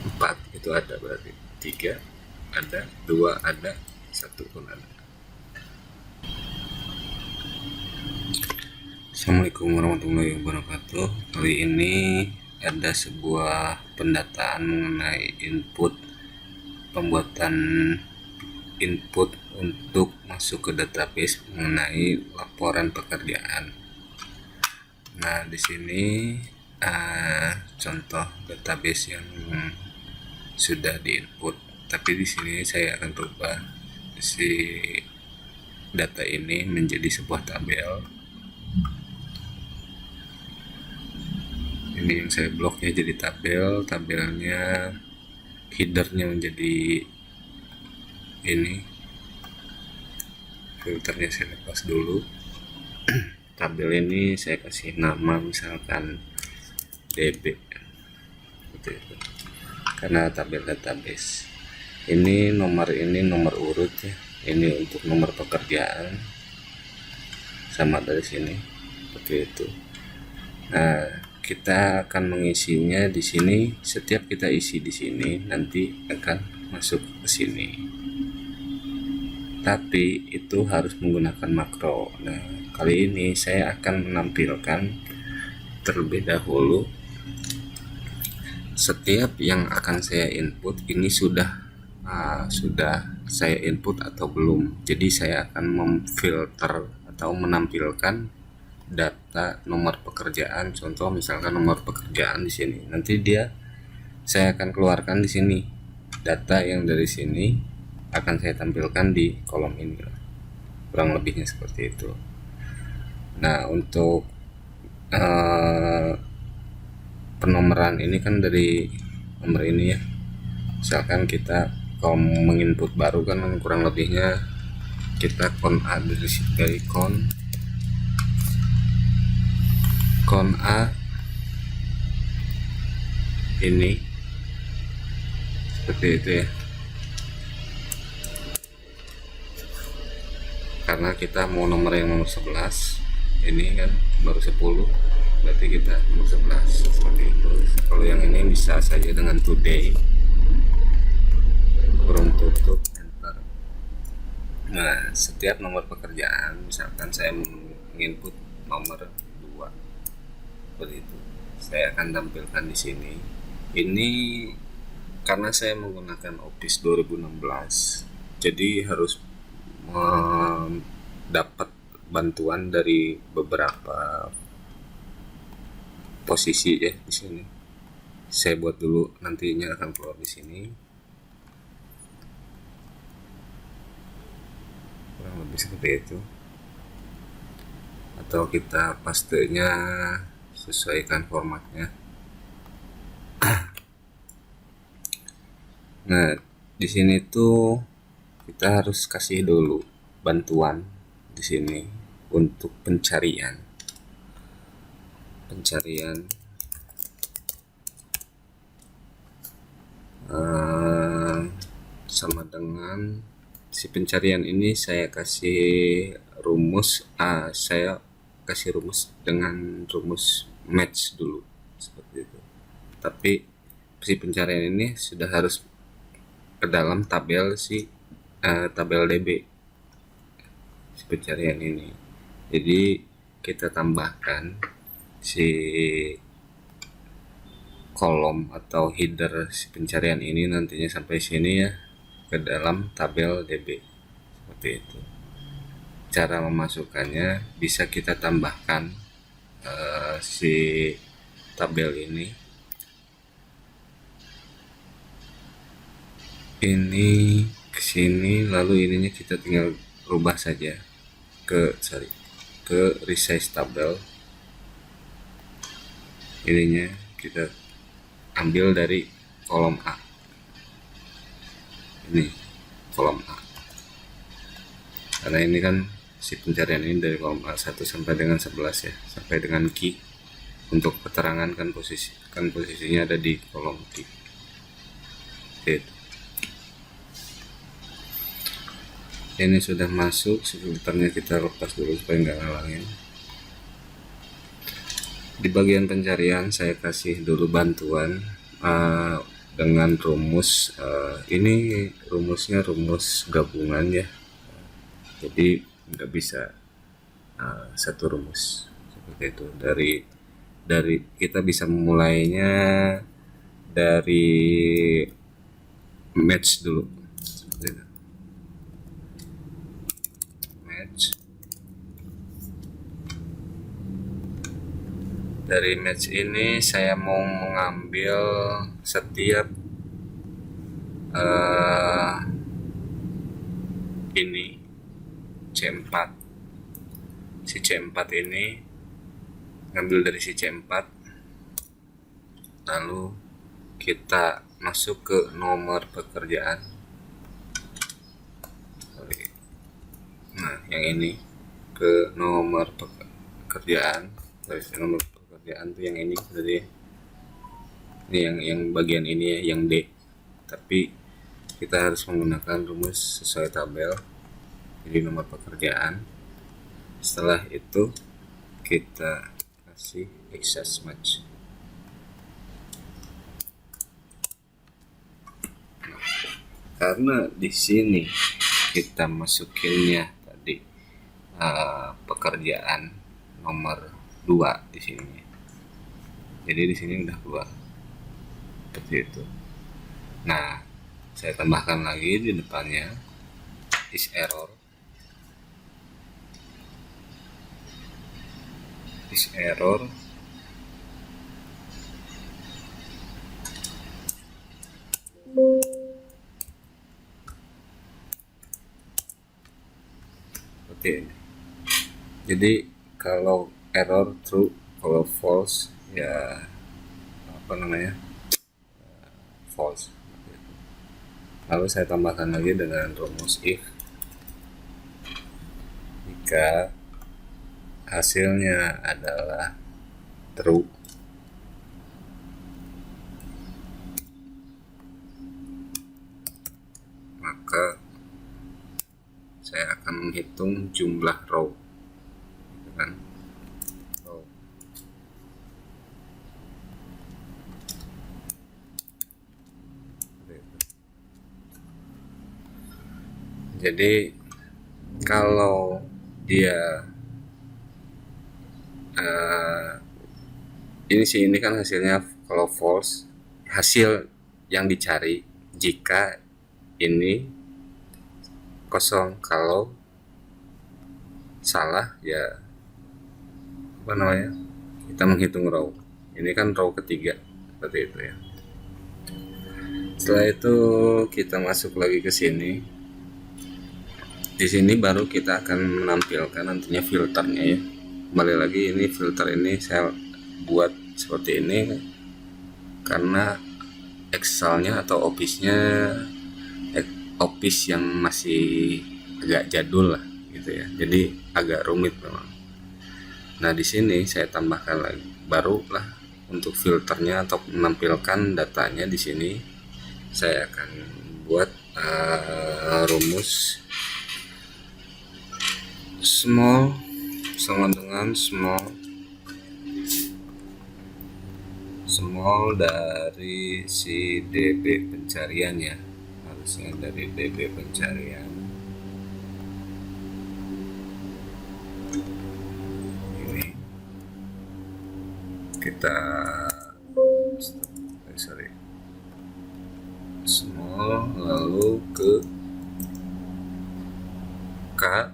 4 itu ada, berarti 3 ada, 2 ada, 1 pun ada. Assalamualaikum warahmatullahi wabarakatuh. Kali ini ada sebuah pendataan mengenai pembuatan input untuk masuk ke database mengenai laporan pekerjaan. Nah, di sini contoh database yang sudah diinput, tapi di sini saya akan rubah si data ini menjadi sebuah tabel. Ini yang saya bloknya jadi tabel, tabelnya headernya menjadi ini, filternya saya lepas dulu. Tabel ini saya kasih nama misalkan DB gitu, karena tabel database. Ini nomor urut ya, ini untuk nomor pekerjaan, sama dari sini seperti itu. Nah, kita akan mengisinya di sini. Setiap kita isi di sini nanti akan masuk ke sini, tapi itu harus menggunakan makro. Nah, kali ini saya akan menampilkan terlebih dahulu setiap yang akan saya input ini sudah saya input atau belum. Jadi saya akan memfilter atau menampilkan data nomor pekerjaan. Contoh misalkan nomor pekerjaan di sini. Nanti saya akan keluarkan di sini. Data yang dari sini akan saya tampilkan di kolom ini. Kurang lebihnya seperti itu. Nah, untuk penomoran ini kan dari nomor ini ya. Misalkan kita kalau menginput baru kan kurang lebihnya kita kon A dari kon A ini seperti itu ya, karena kita mau nomor yang nomor 11, ini kan baru 10, berarti kita nomor 11 seperti itu. Kalau yang ini bisa saja dengan today, kurung tutup, enter. Nah, setiap nomor pekerjaan misalkan saya menginput nomor 2 seperti itu, saya akan tampilkan di sini. Ini karena saya menggunakan Office 2016, jadi harus dapat bantuan dari beberapa posisi ya di sini. Saya buat dulu, nantinya akan keluar di sini. Kurang lebih seperti itu. Atau kita pastenya sesuaikan formatnya. Nah, di sini tuh kita harus kasih dulu bantuan di sini untuk pencarian sama dengan si pencarian ini saya kasih rumus saya kasih rumus dengan rumus match dulu seperti itu. Tapi si pencarian ini sudah harus ke dalam tabel tabel DB si pencarian ini. Jadi kita tambahkan si kolom atau header si pencarian ini nantinya sampai sini ya, ke dalam tabel DB seperti itu. Cara memasukkannya bisa kita tambahkan si tabel ini ke sini, lalu ininya kita tinggal rubah saja ke resize tabel. Ininya kita ambil dari kolom A, ini kolom A, karena ini kan si pencarian ini dari kolom A1 sampai dengan 11 ya, sampai dengan key. Untuk keterangan kan posisinya ada di kolom key. Oke. Ini sudah masuk, filternya kita lepas dulu supaya nggak ngalangin. Di bagian pencarian saya kasih dulu bantuan dengan rumus ini rumusnya rumus gabungan ya, jadi nggak bisa satu rumus seperti itu. Dari kita bisa memulainya dari match dulu seperti itu. Match, dari match ini saya mau mengambil setiap ini C4, si C4 ini ngambil dari si C4, lalu kita masuk ke nomor pekerjaan. Nah, yang ini ke nomor pekerjaan, dari nomor pekerjaan tuh yang ini, jadi ini yang bagian ini ya, yang D. Tapi kita harus menggunakan rumus sesuai tabel, jadi nomor pekerjaan. Setelah itu kita kasih excess match. Nah, karena di sini kita masukinnya tadi pekerjaan nomor 2 di sini. Jadi di sini udah keluar seperti itu. Nah, saya tambahkan lagi di depannya is error. Is error seperti ini. Jadi kalau error true, kalau false ya apa namanya, false. Lalu saya tambahkan lagi dengan rumus if. Jika hasilnya adalah true, maka saya akan menghitung jumlah row, gitu kan? Row. Jadi kalau dia ini kan hasilnya kalau false, hasil yang dicari jika ini kosong, kalau salah ya apa namanya, kita menghitung row. Ini kan row ketiga seperti itu ya. Setelah itu kita masuk lagi ke sini. Di sini baru kita akan menampilkan nantinya filternya ya. Kembali lagi, ini filter ini saya buat seperti ini karena Excelnya atau Office yang masih agak jadul lah gitu ya, jadi agak rumit memang. Nah, di sini saya tambahkan lagi, barulah untuk filternya atau menampilkan datanya. Di sini saya akan buat rumus small sama dengan small dari si DB pencarian ya, harusnya dari DB pencarian ini kita small, lalu ke K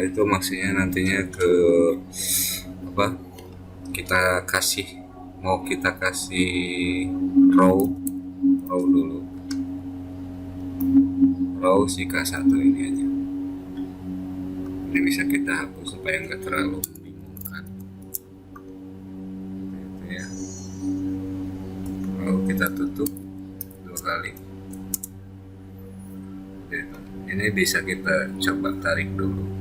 itu maksudnya nantinya ke apa, kita kasih row dulu, row si K1 ini aja. Ini bisa kita hapus supaya nggak terlalu membingungkan gitu ya. Lalu kita tutup 2 kali gitu. Ini bisa kita coba tarik dulu.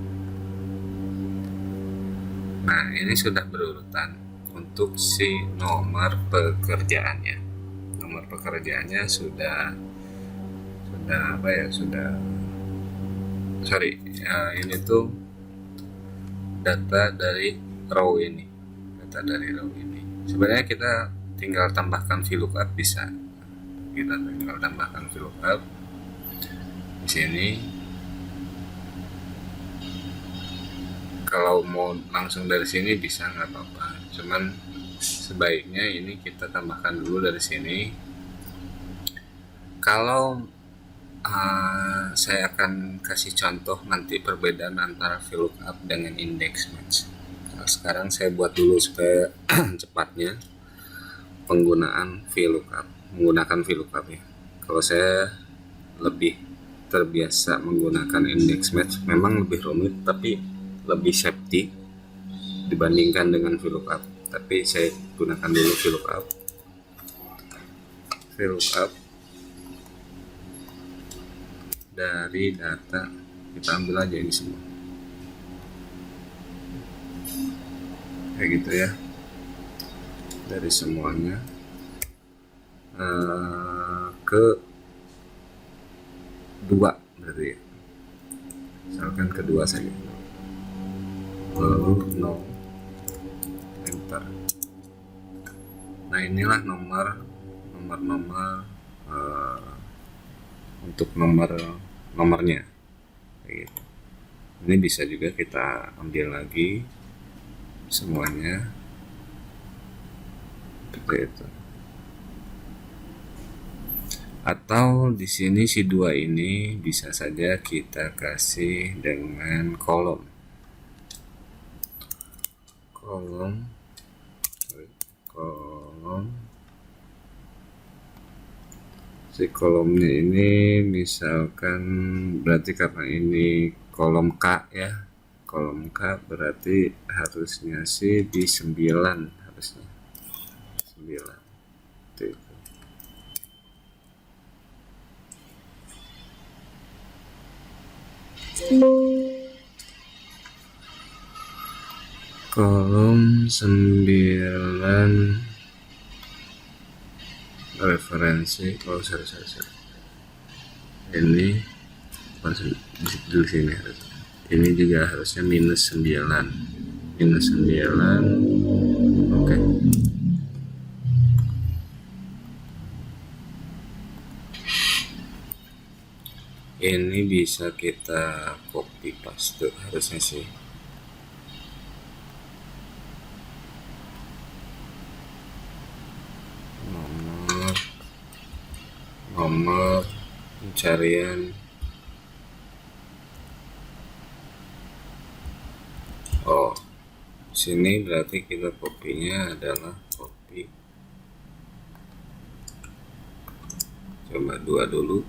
Nah, ini sudah berurutan untuk si nomor pekerjaannya. Nomor pekerjaannya sudah apa ya, ini tuh data dari row ini. Sebenarnya kita tinggal tambahkan VLOOKUP bisa, kita tinggal tambahkan VLOOKUP di sini. Kalau mau langsung dari sini bisa, nggak apa-apa, cuman sebaiknya ini kita tambahkan dulu dari sini. Kalau saya akan kasih contoh nanti perbedaan antara VLOOKUP dengan index match. Nah, sekarang saya buat dulu supaya cepatnya penggunaan VLOOKUP ya. Kalau saya lebih terbiasa menggunakan index match, memang lebih rumit tapi lebih safety dibandingkan dengan VLOOKUP. Tapi saya gunakan dulu VLOOKUP dari data, kita ambil aja ini semua kayak gitu ya, dari semuanya ke 2 berarti ya, misalkan kedua saja, lalu 0, enter. Nah inilah nomor untuk nomornya gitu. Ini bisa juga kita ambil lagi semuanya seperti itu, atau di sini si 2 ini bisa saja kita kasih dengan kolom. Si kolomnya ini misalkan, berarti karena ini kolom K ya, kolom K berarti harusnya sih di 9, harusnya 9 itu. Kolom 9 referensi. Oh sorry, ini masuk di sini, ini juga harusnya -9. Oke. Ini bisa kita copy paste harusnya sih. Nomor pencarian, oh sini berarti kita kopinya adalah copy, coba 2 dulu.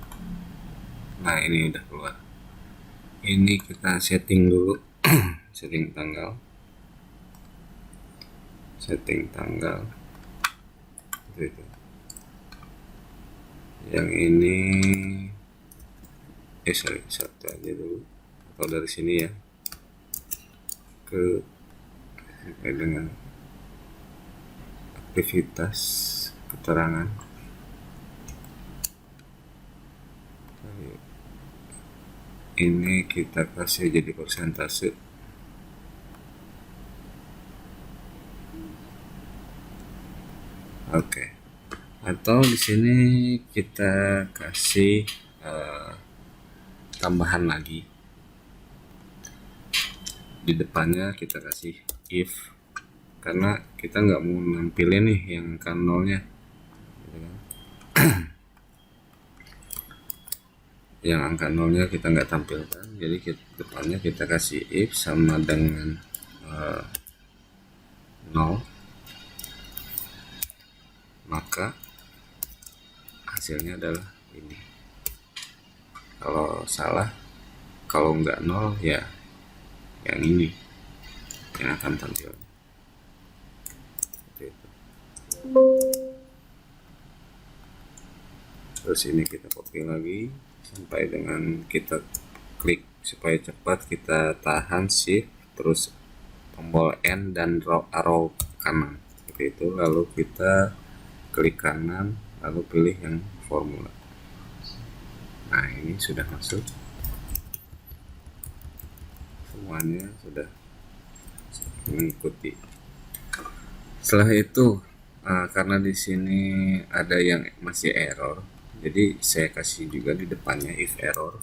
Nah ini udah keluar. Ini kita setting dulu setting tanggal itu. Yang ini satu aja dulu, atau dari sini ya, ke dengan aktivitas keterangan. Ini kita kasih jadi persentase. Oke. Atau di sini kita kasih tambahan lagi, di depannya kita kasih if, karena kita nggak mau nampilin nih yang angka nolnya, yang angka nolnya kita nggak tampilkan, jadi depannya kita kasih if sama dengan 0, maka hasilnya adalah ini. Kalau salah, kalau nggak 0 ya yang ini yang akan tampil. Terus ini kita copy lagi sampai dengan kita klik, supaya cepat kita tahan shift terus tombol N dan arrow kanan seperti itu, lalu kita klik kanan lalu pilih yang formula. Nah ini sudah masuk semuanya, sudah mengikuti. Setelah itu karena di sini ada yang masih error, Jadi saya kasih juga di depannya if error,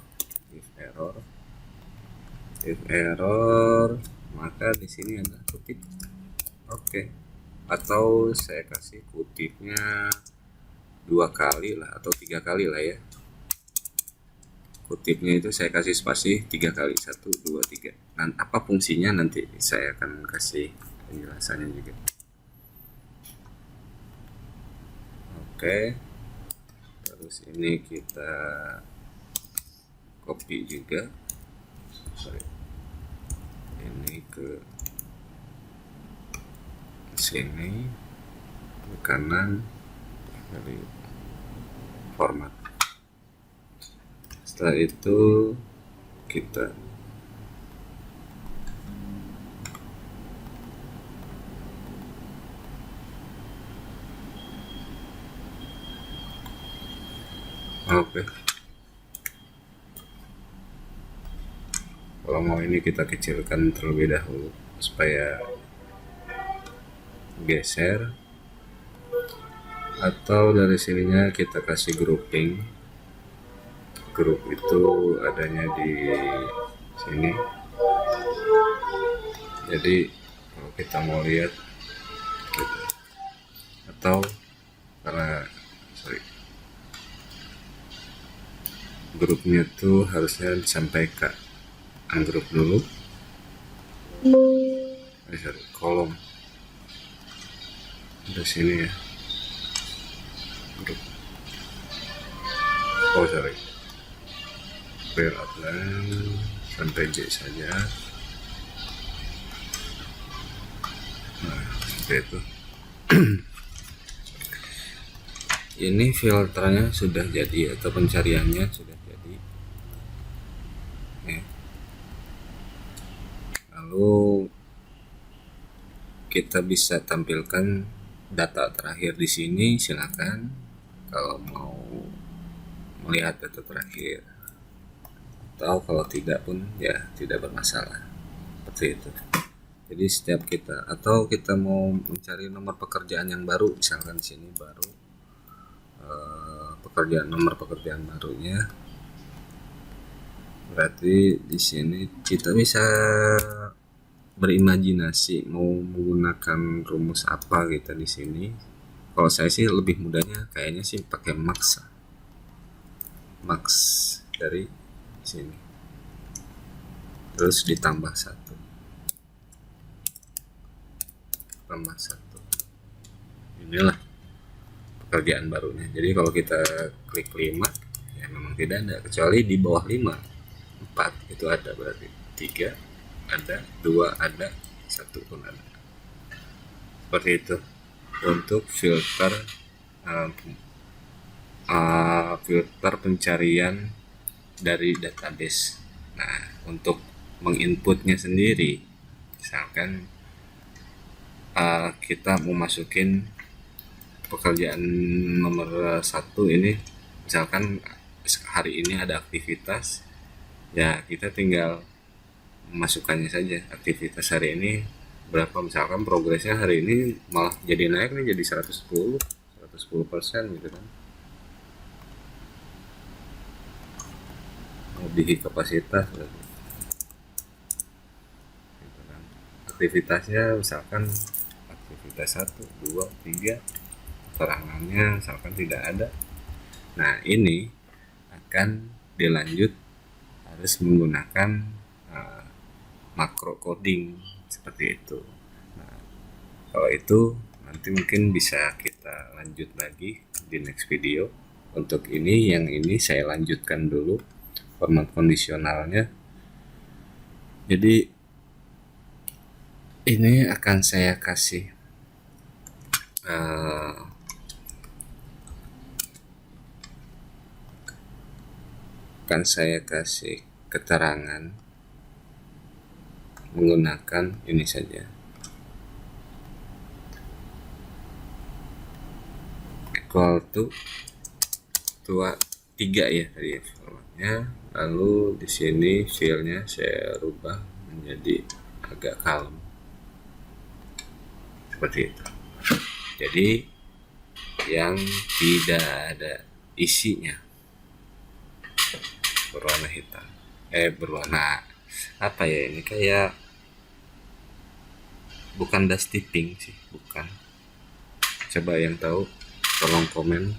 maka di sini ada kutip. Oke. Atau saya kasih kutipnya 2 kali lah atau 3 kali lah ya. Kutipnya itu saya kasih spasi 3 kali, 1 2 3. Nah, apa fungsinya nanti saya akan kasih penjelasannya juga. Oke. Terus ini kita copy juga. Ini ke sini ke kanan dari format. Setelah itu kita kalau mau ini kita kecilkan terlebih dahulu supaya geser, atau dari sininya kita kasih grouping. Grup itu adanya di sini, jadi kalau kita mau lihat gitu. Atau karena grupnya tuh harusnya disampaikan grup dulu, kolom di sini ya, grup. Clear outline sampai J saja. Nah, seperti itu. Ini filternya sudah jadi atau pencariannya sudah jadi. Lalu kita bisa tampilkan data terakhir di sini, silakan kalau mau melihat data terakhir, atau kalau tidak pun ya tidak bermasalah, seperti itu. Jadi setiap kita atau kita mau mencari nomor pekerjaan yang baru, misalkan di sini baru nomor pekerjaan barunya, berarti di sini kita bisa berimajinasi mau menggunakan rumus apa kita di sini. Kalau saya sih lebih mudahnya kayaknya sih pakai max dari sini, terus ditambah 1 tambah 1. Inilah pekerjaan barunya. Jadi kalau kita klik 5 ya memang tidak ada, kecuali di bawah 5 4 itu ada, berarti 3 ada, 2 ada, 1 pun ada. Seperti itu untuk filter filter pencarian dari database. Nah, untuk menginputnya sendiri, misalkan kita mau masukin pekerjaan nomor 1 ini, misalkan hari ini ada aktivitas, ya kita tinggal memasukkannya saja. Aktivitas hari ini berapa, misalkan progresnya hari ini malah jadi naik nih, jadi 110% gitu kan, melebihi kapasitas gitu kan. Aktivitasnya misalkan aktivitas 1, 2, 3, keterangannya misalkan tidak ada. Nah, ini akan dilanjut harus menggunakan makro coding seperti itu. Nah, kalau itu nanti mungkin bisa kita lanjut lagi di next video. Untuk ini, yang ini saya lanjutkan dulu format kondisionalnya. Jadi ini akan saya kasih keterangan menggunakan ini saja, equal to 3 ya tadi formatnya. Lalu di sini filenya saya rubah menjadi agak kalem seperti itu. Jadi yang tidak ada isinya berwarna hitam, berwarna apa ya, ini kayak bukan dusty pink sih, bukan. Coba yang tahu tolong komen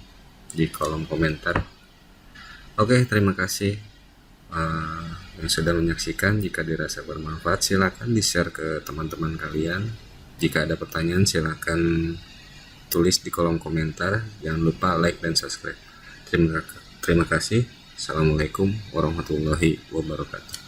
di kolom komentar. Oke, terima kasih yang sudah menyaksikan. Jika dirasa bermanfaat silakan di-share ke teman-teman kalian. Jika ada pertanyaan silakan tulis di kolom komentar. Jangan lupa like dan subscribe. Terima kasih. Assalamualaikum warahmatullahi wabarakatuh.